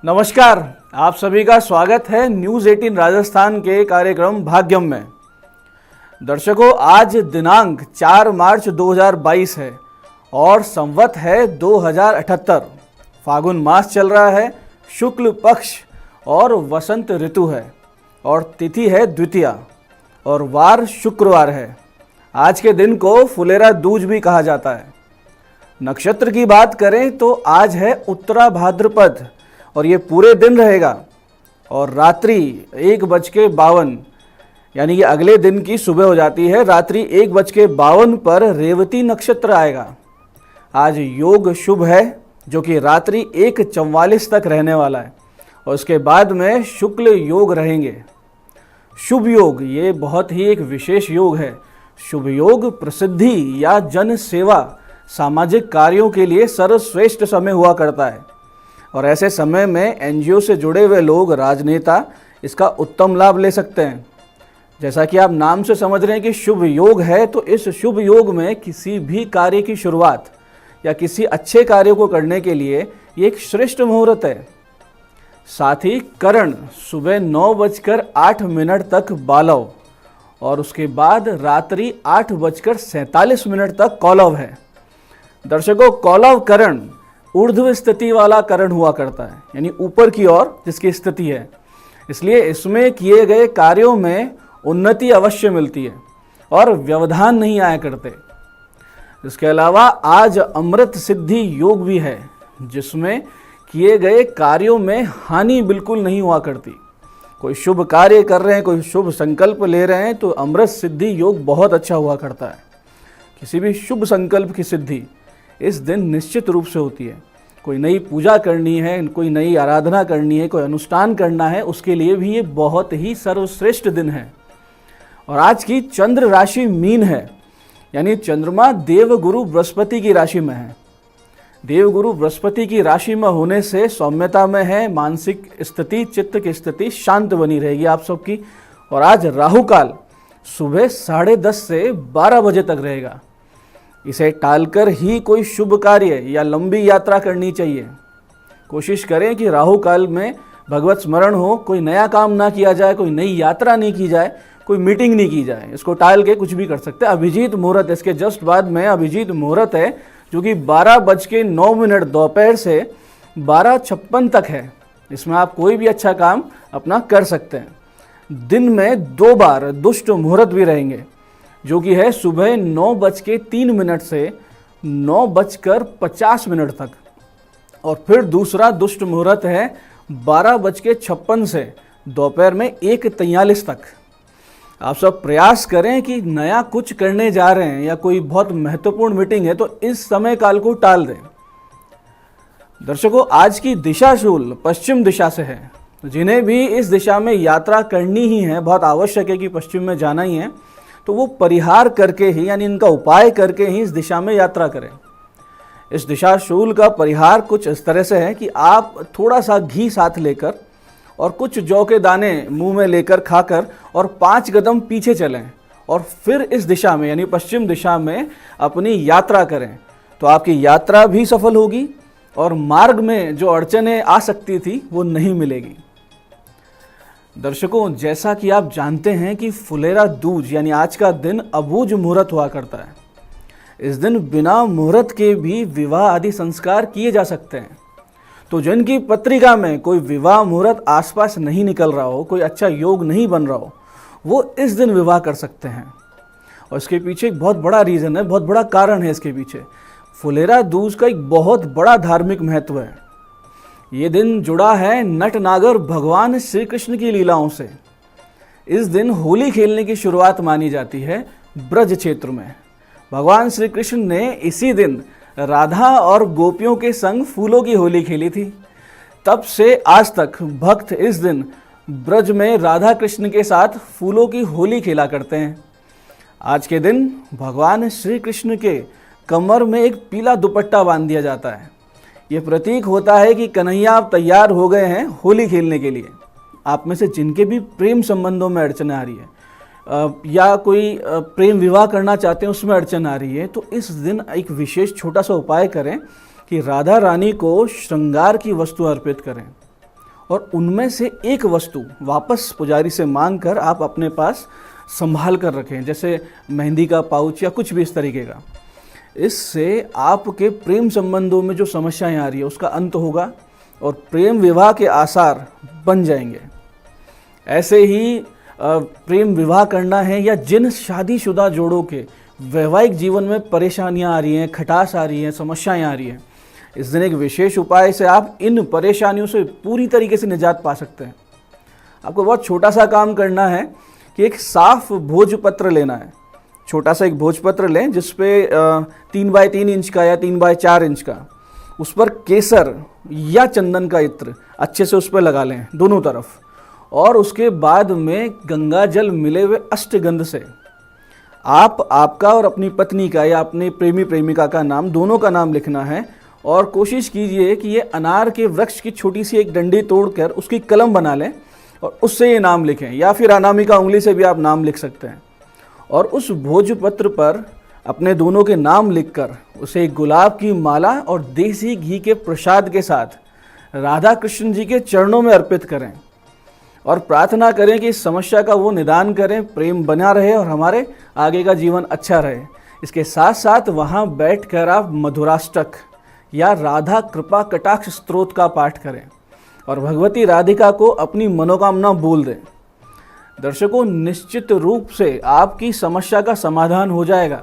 नमस्कार, आप सभी का स्वागत है न्यूज़ 18 राजस्थान के कार्यक्रम भाग्यम में। दर्शकों, आज दिनांक 4 मार्च 2022 है और संवत है 2078। फागुन मास चल रहा है, शुक्ल पक्ष और वसंत ऋतु है और तिथि है द्वितीया और वार शुक्रवार है। आज के दिन को फुलेरा दूज भी कहा जाता है। नक्षत्र की बात करें तो आज है उत्तरा भाद्रपद और ये पूरे दिन रहेगा और रात्रि 1:52 यानी कि अगले दिन की सुबह हो जाती है। रात्रि 1:52 पर रेवती नक्षत्र आएगा। आज योग शुभ है जो कि रात्रि 1:44 तक रहने वाला है और उसके बाद में शुक्ल योग रहेंगे। शुभ योग ये बहुत ही एक विशेष योग है। शुभ योग प्रसिद्धि या जन सेवा सामाजिक कार्यों के लिए सर्वश्रेष्ठ समय हुआ करता है और ऐसे समय में एनजीओ से जुड़े हुए लोग, राजनेता इसका उत्तम लाभ ले सकते हैं। जैसा कि आप नाम से समझ रहे हैं कि शुभ योग है, तो इस शुभ योग में किसी भी कार्य की शुरुआत या किसी अच्छे कार्य को करने के लिए ये एक श्रेष्ठ मुहूर्त है। साथ ही करण सुबह 9:08 तक बालव और उसके बाद रात्रि 8:47 तक कौलव है। दर्शकों, कौलव करण ऊर्ध्व स्थिति वाला करण हुआ करता है, यानी ऊपर की ओर जिसकी स्थिति है, इसलिए इसमें किए गए कार्यों में उन्नति अवश्य मिलती है और व्यवधान नहीं आया करते। इसके अलावा आज अमृत सिद्धि योग भी है जिसमें किए गए कार्यों में हानि बिल्कुल नहीं हुआ करती। कोई शुभ कार्य कर रहे हैं, कोई शुभ संकल्प ले रहे हैं तो अमृत सिद्धि योग बहुत अच्छा हुआ करता है। किसी भी शुभ संकल्प की सिद्धि इस दिन निश्चित रूप से होती है। कोई नई पूजा करनी है, कोई नई आराधना करनी है, कोई अनुष्ठान करना है, उसके लिए भी ये बहुत ही सर्वश्रेष्ठ दिन है। और आज की चंद्र राशि मीन है, यानी चंद्रमा देवगुरु बृहस्पति की राशि में है। देवगुरु बृहस्पति की राशि में होने से सौम्यता में है, मानसिक स्थिति, चित्त की स्थिति शांत बनी रहेगी आप सबकी। और आज राहु काल सुबह 10:30 से 12 बजे तक रहेगा। इसे टालकर ही कोई शुभ कार्य या लंबी यात्रा करनी चाहिए। कोशिश करें कि राहु काल में भगवत स्मरण हो, कोई नया काम ना किया जाए, कोई नई यात्रा नहीं की जाए, कोई मीटिंग नहीं की जाए। इसको टाल के कुछ भी कर सकते हैं। अभिजीत मुहूर्त इसके जस्ट बाद में अभिजीत मुहूर्त है जो कि 12:09 दोपहर से 12:56 तक है। इसमें आप कोई भी अच्छा काम अपना कर सकते हैं। दिन में 2 बार दुष्ट मुहूर्त भी रहेंगे जो कि है सुबह 9:03 से 9:50 तक और फिर दूसरा दुष्ट मुहूर्त है 12:56 से दोपहर में 1:43 तक। आप सब प्रयास करें कि नया कुछ करने जा रहे हैं या कोई बहुत महत्वपूर्ण मीटिंग है तो इस समय काल को टाल दें। दर्शकों, आज की दिशा शूल पश्चिम दिशा से है। जिन्हें भी इस दिशा में यात्रा करनी ही है, बहुत आवश्यक है कि पश्चिम में जाना ही है, तो वो परिहार करके ही, यानी इनका उपाय करके ही इस दिशा में यात्रा करें। इस दिशा शूल का परिहार कुछ इस तरह से है कि आप थोड़ा सा घी साथ लेकर और कुछ जौ के दाने मुंह में लेकर खाकर और 5 कदम पीछे चलें और फिर इस दिशा में यानी पश्चिम दिशा में अपनी यात्रा करें तो आपकी यात्रा भी सफल होगी और मार्ग में जो अड़चनें आ सकती थी वो नहीं मिलेगी। दर्शकों, जैसा कि आप जानते हैं कि फुलेरा दूज यानी आज का दिन अबूझ मुहूर्त हुआ करता है। इस दिन बिना मुहूर्त के भी विवाह आदि संस्कार किए जा सकते हैं। तो जिनकी पत्रिका में कोई विवाह मुहूर्त आसपास नहीं निकल रहा हो, कोई अच्छा योग नहीं बन रहा हो, वो इस दिन विवाह कर सकते हैं। और इसके पीछे एक बहुत बड़ा रीज़न है, बहुत बड़ा कारण है इसके पीछे। फुलेरा दूज का एक बहुत बड़ा धार्मिक महत्व है। ये दिन जुड़ा है नट नागर भगवान श्री कृष्ण की लीलाओं से। इस दिन होली खेलने की शुरुआत मानी जाती है ब्रज क्षेत्र में। भगवान श्री कृष्ण ने इसी दिन राधा और गोपियों के संग फूलों की होली खेली थी। तब से आज तक भक्त इस दिन ब्रज में राधा कृष्ण के साथ फूलों की होली खेला करते हैं। आज के दिन भगवान श्री कृष्ण के कमर में एक पीला दुपट्टा बांध दिया जाता है। ये प्रतीक होता है कि कन्हैया आप तैयार हो गए हैं होली खेलने के लिए। आप में से जिनके भी प्रेम संबंधों में अड़चन आ रही है या कोई प्रेम विवाह करना चाहते हैं उसमें अड़चन आ रही है, तो इस दिन एक विशेष छोटा सा उपाय करें कि राधा रानी को श्रृंगार की वस्तु अर्पित करें। और उनमें से एक वस्तु वापस पुजारी से मांग कर आप अपने पास संभाल कर रखें, जैसे मेहंदी का पाउच या कुछ भी इस तरीके का। इससे आपके प्रेम संबंधों में जो समस्याएं आ रही है उसका अंत होगा और प्रेम विवाह के आसार बन जाएंगे। ऐसे ही प्रेम विवाह करना है या जिन शादीशुदा जोड़ों के वैवाहिक जीवन में परेशानियां आ रही हैं, खटास आ रही हैं, समस्याएं आ रही हैं, इस दिन एक विशेष उपाय से आप इन परेशानियों से पूरी तरीके से निजात पा सकते हैं। आपको बहुत छोटा सा काम करना है कि एक साफ भोजपत्र लेना है। छोटा सा एक भोजपत्र लें जिस पे 3 बाय 3 इंच का या 3 बाय 4 इंच का, उस पर केसर या चंदन का इत्र अच्छे से उस पर लगा लें दोनों तरफ, और उसके बाद में गंगा जल मिले हुए अष्टगंध से आप आपका और अपनी पत्नी का या अपने प्रेमी प्रेमिका का नाम, दोनों का नाम लिखना है। और कोशिश कीजिए कि ये अनार के वृक्ष की छोटी सी एक डंडी तोड़कर उसकी कलम बना लें और उससे ये नाम लिखें, या फिर अनामिका उंगली से भी आप नाम लिख सकते हैं। और उस भोजपत्र पर अपने दोनों के नाम लिखकर उसे गुलाब की माला और देसी घी के प्रसाद के साथ राधा कृष्ण जी के चरणों में अर्पित करें और प्रार्थना करें कि इस समस्या का वो निदान करें, प्रेम बना रहे और हमारे आगे का जीवन अच्छा रहे। इसके साथ साथ वहाँ बैठकर आप मधुराष्टक या राधा कृपा कटाक्ष स्तोत्र का पाठ करें और भगवती राधिका को अपनी मनोकामना बोल दें। दर्शकों, निश्चित रूप से आपकी समस्या का समाधान हो जाएगा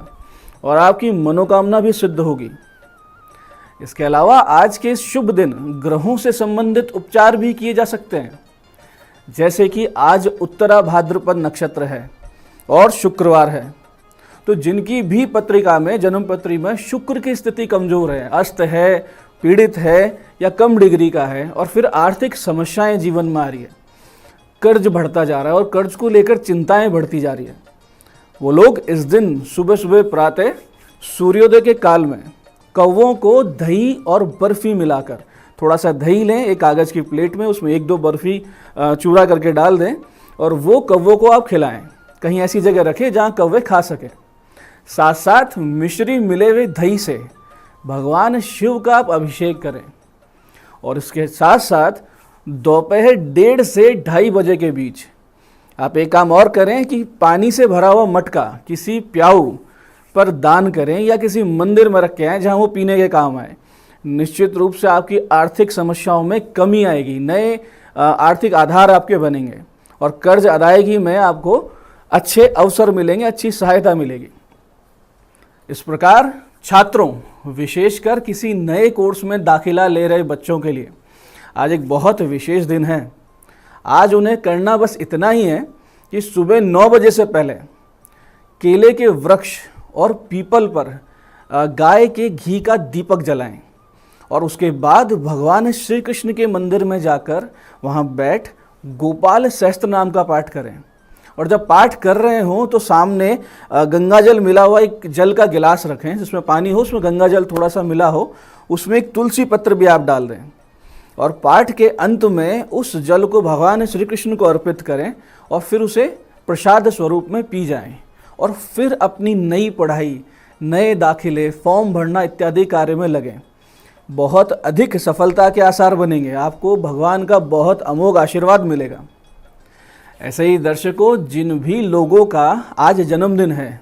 और आपकी मनोकामना भी सिद्ध होगी। इसके अलावा आज के इस शुभ दिन ग्रहों से संबंधित उपचार भी किए जा सकते हैं, जैसे कि आज उत्तरा भाद्रपद नक्षत्र है और शुक्रवार है, तो जिनकी भी पत्रिका में, जन्म पत्री में शुक्र की स्थिति कमजोर है, अस्त है, पीड़ित है या कम डिग्री का है, और फिर आर्थिक समस्याएं जीवन में आ रही है, कर्ज बढ़ता जा रहा है और कर्ज को लेकर चिंताएं बढ़ती जा रही है, वो लोग इस दिन सुबह सुबह प्रातः सूर्योदय के काल में कौवों को दही और बर्फी मिलाकर, थोड़ा सा दही लें एक कागज़ की प्लेट में, उसमें 1-2 बर्फी चूरा करके डाल दें और वो कौवों को आप खिलाएं। कहीं ऐसी जगह रखें जहाँ कौवे खा सकें। साथ साथ मिश्री मिले हुए दही से भगवान शिव का आप अभिषेक करें और इसके साथ साथ दोपहर 1:30 से 2:30 बजे के बीच आप एक काम और करें कि पानी से भरा हुआ मटका किसी प्याऊ पर दान करें या किसी मंदिर में रख के आएँ जहाँ वो पीने के काम आए। निश्चित रूप से आपकी आर्थिक समस्याओं में कमी आएगी, नए आर्थिक आधार आपके बनेंगे और कर्ज अदायगी में आपको अच्छे अवसर मिलेंगे, अच्छी सहायता मिलेगी। इस प्रकार छात्रों, विशेषकर किसी नए कोर्स में दाखिला ले रहे बच्चों के लिए आज एक बहुत विशेष दिन है। आज उन्हें करना बस इतना ही है कि सुबह 9 बजे से पहले केले के वृक्ष और पीपल पर गाय के घी का दीपक जलाएं और उसके बाद भगवान श्री कृष्ण के मंदिर में जाकर वहाँ बैठ गोपाल सहस्त्र नाम का पाठ करें। और जब पाठ कर रहे हों तो सामने गंगा जल मिला हुआ एक जल का गिलास रखें जिसमें पानी हो, उसमें गंगा जल थोड़ा सा मिला हो, उसमें एक तुलसी पत्र भी आप डाल दें और पाठ के अंत में उस जल को भगवान श्री कृष्ण को अर्पित करें और फिर उसे प्रसाद स्वरूप में पी जाएं और फिर अपनी नई पढ़ाई, नए दाखिले, फॉर्म भरना इत्यादि कार्य में लगें। बहुत अधिक सफलता के आसार बनेंगे, आपको भगवान का बहुत अमोघ आशीर्वाद मिलेगा। ऐसे ही दर्शकों, जिन भी लोगों का आज जन्मदिन है,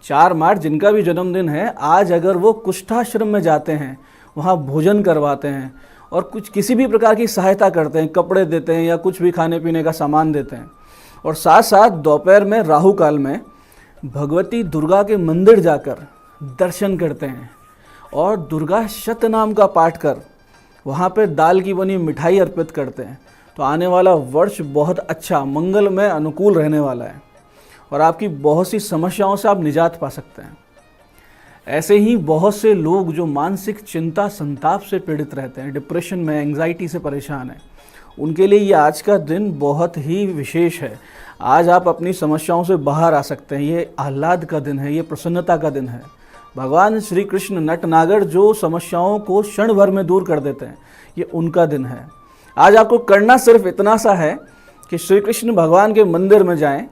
4 मार्च जिनका भी जन्मदिन है, आज अगर वो कुष्ठाश्रम में जाते हैं, वहाँ भोजन करवाते हैं और कुछ किसी भी प्रकार की सहायता करते हैं, कपड़े देते हैं या कुछ भी खाने पीने का सामान देते हैं, और साथ साथ दोपहर में राहु काल में भगवती दुर्गा के मंदिर जाकर दर्शन करते हैं और दुर्गा शतनाम का पाठ कर वहाँ पर दाल की बनी मिठाई अर्पित करते हैं, तो आने वाला वर्ष बहुत अच्छा, मंगलमय, अनुकूल रहने वाला है और आपकी बहुत सी समस्याओं से आप निजात पा सकते हैं। ऐसे ही बहुत से लोग जो मानसिक चिंता, संताप से पीड़ित रहते हैं, डिप्रेशन में, एंग्जाइटी से परेशान हैं, उनके लिए ये आज का दिन बहुत ही विशेष है। आज आप अपनी समस्याओं से बाहर आ सकते हैं। ये आह्लाद का दिन है, ये प्रसन्नता का दिन है। भगवान श्री कृष्ण नटनागर जो समस्याओं को क्षण भर में दूर कर देते हैं, ये उनका दिन है। आज आपको करना सिर्फ इतना सा है कि श्री कृष्ण भगवान के मंदिर में जाएं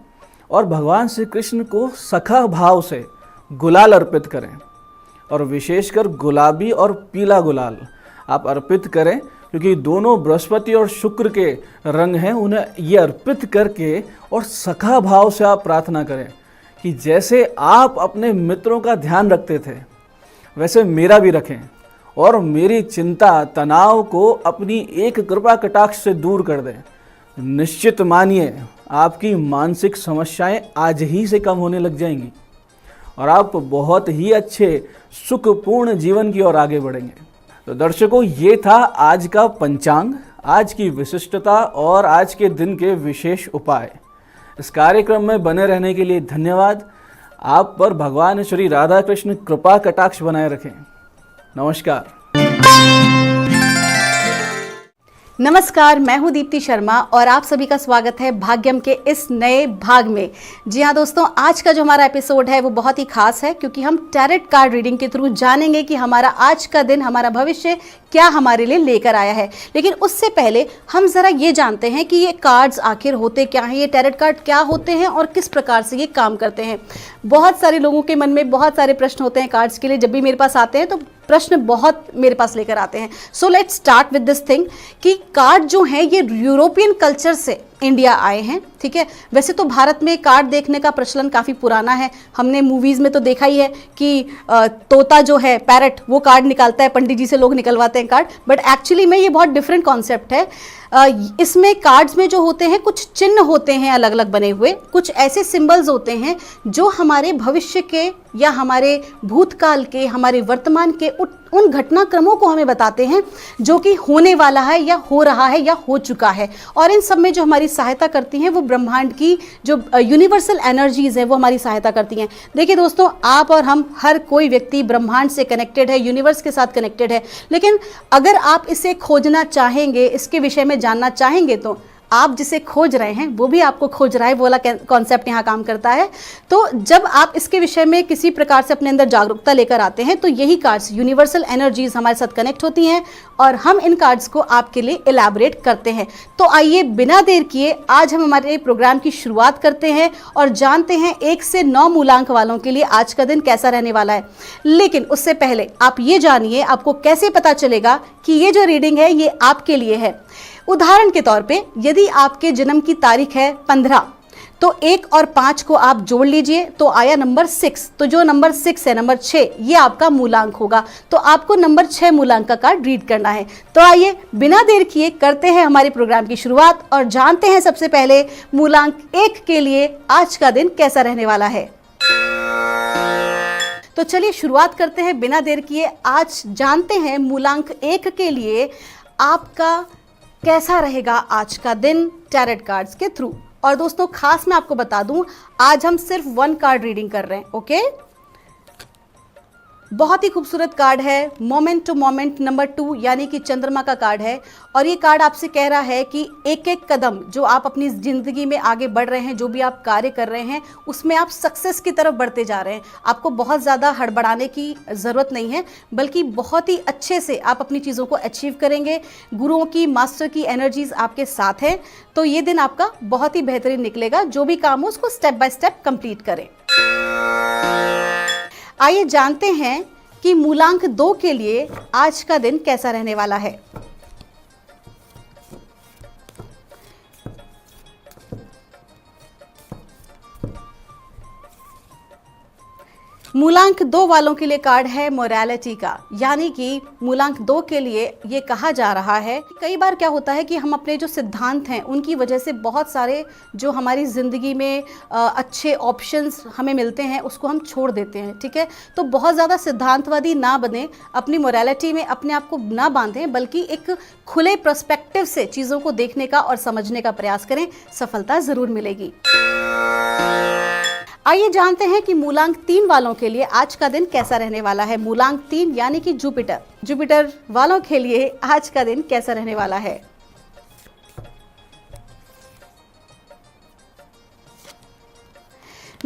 और भगवान श्री कृष्ण को सखा भाव से गुलाल अर्पित करें और विशेषकर गुलाबी और पीला गुलाल आप अर्पित करें। क्योंकि दोनों बृहस्पति और शुक्र के रंग हैं। उन्हें ये अर्पित करके और सखा भाव से आप प्रार्थना करें कि जैसे आप अपने मित्रों का ध्यान रखते थे वैसे मेरा भी रखें और मेरी चिंता तनाव को अपनी एक कृपा कटाक्ष से दूर कर दें। निश्चित मानिए आपकी मानसिक समस्याएं आज ही से कम होने लग जाएंगी और आप बहुत ही अच्छे सुखपूर्ण जीवन की ओर आगे बढ़ेंगे। तो दर्शकों, ये था आज का पंचांग, आज की विशिष्टता और आज के दिन के विशेष उपाय। इस कार्यक्रम में बने रहने के लिए धन्यवाद। आप पर भगवान श्री राधा कृष्ण कृपा कटाक्ष बनाए रखें। नमस्कार। नमस्कार, मैं हूं दीप्ति शर्मा और आप सभी का स्वागत है भाग्यम के इस नए भाग में। जी हाँ दोस्तों, आज का जो हमारा एपिसोड है वो बहुत ही खास है क्योंकि हम टैरेट कार्ड रीडिंग के थ्रू जानेंगे कि हमारा आज का दिन, हमारा भविष्य क्या हमारे लिए लेकर आया है। लेकिन उससे पहले हम ज़रा ये जानते हैं कि ये कार्ड्स आखिर होते क्या हैं, ये टैरेट कार्ड क्या होते हैं और किस प्रकार से ये काम करते हैं। बहुत सारे लोगों के मन में बहुत सारे प्रश्न होते हैं कार्ड्स के लिए। जब भी मेरे पास आते हैं तो प्रश्न बहुत मेरे पास लेकर आते हैं। So let's start with this thing कि कार्ड जो हैं ये यूरोपियन कल्चर से इंडिया आए हैं, ठीक है। वैसे तो भारत में कार्ड देखने का प्रचलन काफ़ी पुराना है। हमने मूवीज़ में तो देखा ही है कि तोता जो है, पैरट, वो कार्ड निकालता है, पंडित जी से लोग निकलवाते हैं कार्ड। बट एक्चुअली में ये बहुत डिफरेंट कॉन्सेप्ट है। इसमें कार्ड्स में जो होते हैं कुछ चिन्ह होते हैं अलग अलग बने हुए, कुछ ऐसे सिंबल्स होते हैं जो हमारे भविष्य के या हमारे भूतकाल के, हमारे वर्तमान के उन घटनाक्रमों को हमें बताते हैं जो कि होने वाला है या हो रहा है या हो चुका है। और इन सब में जो हमारी सहायता करती हैं वो ब्रह्मांड की जो यूनिवर्सल एनर्जीज़ हैं वो हमारी सहायता करती हैं। देखिए दोस्तों, आप और हम, हर कोई व्यक्ति ब्रह्मांड से कनेक्टेड है, यूनिवर्स के साथ कनेक्टेड है। लेकिन अगर आप इसे खोजना चाहेंगे, इसके विषय में जानना चाहेंगे, तो आप जिसे खोज रहे हैं वो भी आपको खोज रहा है, वो वाला कॉन्सेप्ट यहाँ काम करता है। तो जब आप इसके विषय में किसी प्रकार से अपने अंदर जागरूकता लेकर आते हैं तो यही कार्ड्स, यूनिवर्सल एनर्जीज हमारे साथ कनेक्ट होती हैं और हम इन कार्ड्स को आपके लिए एलैबोरेट करते हैं। तो आइए बिना देर किए आज हम हमारे प्रोग्राम की शुरुआत करते हैं और जानते हैं 1 से 9 मूलांक वालों के लिए आज का दिन कैसा रहने वाला है। लेकिन उससे पहले आप ये जानिए आपको कैसे पता चलेगा कि ये जो रीडिंग है ये आपके लिए है। उदाहरण के तौर पे यदि आपके जन्म की तारीख है 15, तो 1 और 5 को आप जोड़ लीजिए तो आया नंबर 6। तो जो नंबर 6 है, नंबर 6, ये आपका मूलांक होगा। तो आपको नंबर 6 मूलांक का कार्ड रीड करना है। तो आइए बिना देर किए करते हैं हमारे प्रोग्राम की शुरुआत और जानते हैं सबसे पहले मूलांक 1 के लिए आज का दिन कैसा रहने वाला है। तो चलिए शुरुआत करते हैं बिना देर किए। आज जानते हैं मूलांक 1 के लिए आपका कैसा रहेगा आज का दिन टैरेट कार्ड्स के थ्रू। और दोस्तों खास मैं आपको बता दूं, आज हम सिर्फ 1 कार्ड रीडिंग कर रहे हैं, ओके। बहुत ही खूबसूरत कार्ड है, मोमेंट टू मोमेंट नंबर 2 यानी कि चंद्रमा का कार्ड है। और ये कार्ड आपसे कह रहा है कि एक एक कदम जो आप अपनी ज़िंदगी में आगे बढ़ रहे हैं, जो भी आप कार्य कर रहे हैं, उसमें आप सक्सेस की तरफ बढ़ते जा रहे हैं। आपको बहुत ज़्यादा हड़बड़ाने की ज़रूरत नहीं है, बल्कि बहुत ही अच्छे से आप अपनी चीज़ों को अचीव करेंगे। गुरुओं की, मास्टर की एनर्जीज़ आपके साथ हैं। तो ये दिन आपका बहुत ही बेहतरीन निकलेगा। जो भी काम हो उसको स्टेप बाय स्टेप कंप्लीट करें। आइए जानते हैं कि मूलांक 2 के लिए आज का दिन कैसा रहने वाला है। मूलांक 2 वालों के लिए कार्ड है मोरालिटी का, यानी कि मूलांक 2 के लिए ये कहा जा रहा है कि कई बार क्या होता है कि हम अपने जो सिद्धांत हैं उनकी वजह से बहुत सारे जो हमारी ज़िंदगी में अच्छे ऑप्शंस हमें मिलते हैं उसको हम छोड़ देते हैं, ठीक है। तो बहुत ज़्यादा सिद्धांतवादी ना बने, अपनी मोरालिटी में अपने आप को ना बांधें, बल्कि एक खुले पर्सपेक्टिव से चीज़ों को देखने का और समझने का प्रयास करें। सफलता ज़रूर मिलेगी। आइए जानते हैं कि मूलांक 3 वालों के लिए आज का दिन कैसा रहने वाला है। मूलांक 3 यानी कि जुपिटर वालों के लिए आज का दिन कैसा रहने वाला है।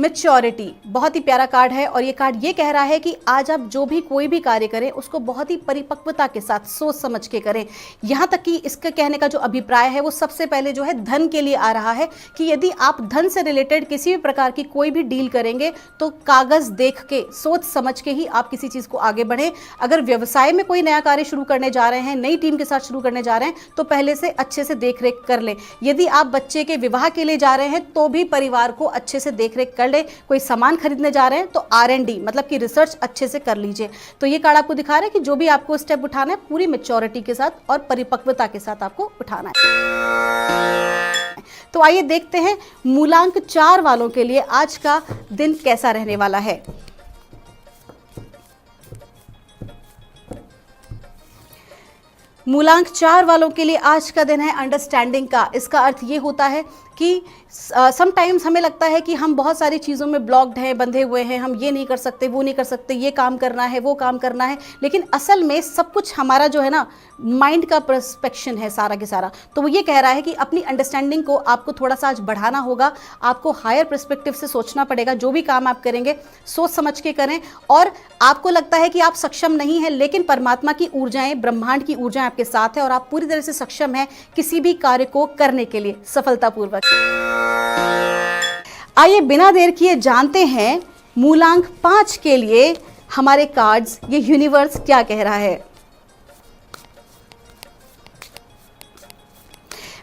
मैच्योरिटी बहुत ही प्यारा कार्ड है और ये कार्ड ये कह रहा है कि आज आप जो भी कोई भी कार्य करें उसको बहुत ही परिपक्वता के साथ सोच समझ के करें। यहाँ तक कि इसका कहने का जो अभिप्राय है वो सबसे पहले जो है धन के लिए आ रहा है कि यदि आप धन से रिलेटेड किसी भी प्रकार की कोई भी डील करेंगे तो कागज देख के सोच समझ के ही आप किसी चीज़ को आगे बढ़ें। अगर व्यवसाय में कोई नया कार्य शुरू करने जा रहे हैं, नई टीम के साथ शुरू करने जा रहे हैं, तो पहले से अच्छे से देख रेख कर लें। यदि आप बच्चे के विवाह के लिए जा रहे हैं तो भी परिवार को अच्छे से देख रेख कर लें। कोई सामान खरीदने जा रहे हैं तो R&D मतलब कि रिसर्च अच्छे से कर लीजिए। तो ये कार्ड आपको दिखा रहा है कि जो भी आपको स्टेप उठाना है पूरी मैच्योरिटी के साथ और परिपक्वता के साथ आपको उठाना है। तो आइए देखते हैं मूलांक 4 वालों के लिए आज का दिन कैसा रहने वाला है। मूलांक 4 वालों के लिए आज का दिन है अंडरस्टैंडिंग का। इसका अर्थ ये होता है कि समटाइम्स हमें लगता है कि हम बहुत सारी चीज़ों में ब्लॉक्ड हैं, बंधे हुए हैं, हम ये नहीं कर सकते, वो नहीं कर सकते, ये काम करना है, वो काम करना है, लेकिन असल में सब कुछ हमारा जो है ना माइंड का पर्सपेक्शन है सारा के सारा। तो वो ये कह रहा है कि अपनी अंडरस्टैंडिंग को आपको थोड़ा सा आज बढ़ाना होगा, आपको हायर पर्सपेक्टिव से सोचना पड़ेगा। जो भी काम आप करेंगे सोच समझ के करें। और आपको लगता है कि आप सक्षम नहीं हैं, लेकिन परमात्मा की ऊर्जाएं, ब्रह्मांड की ऊर्जाएं आपके साथ है और आप पूरी तरह से सक्षम हैं किसी भी कार्य को करने के लिए सफलतापूर्वक। आइए बिना देर किए जानते हैं मूलांक 5 के लिए हमारे कार्ड्स, ये यूनिवर्स क्या कह रहा है।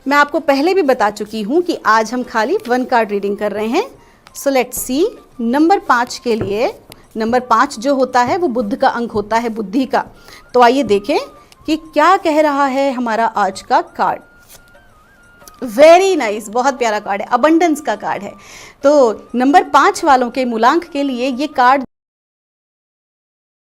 मैं आपको पहले भी बता चुकी हूं कि आज हम खाली 1 कार्ड रीडिंग कर रहे हैं। सो लेट्स सी नंबर 5 के लिए। नंबर 5 जो होता है वो बुद्ध का अंक होता है, बुद्धि का। तो आइए देखें कि क्या कह रहा है हमारा आज का कार्ड। वेरी नाइस, बहुत प्यारा कार्ड है, अबंडेंस का कार्ड है। तो नंबर 5 वालों के मूलांक के लिए ये कार्ड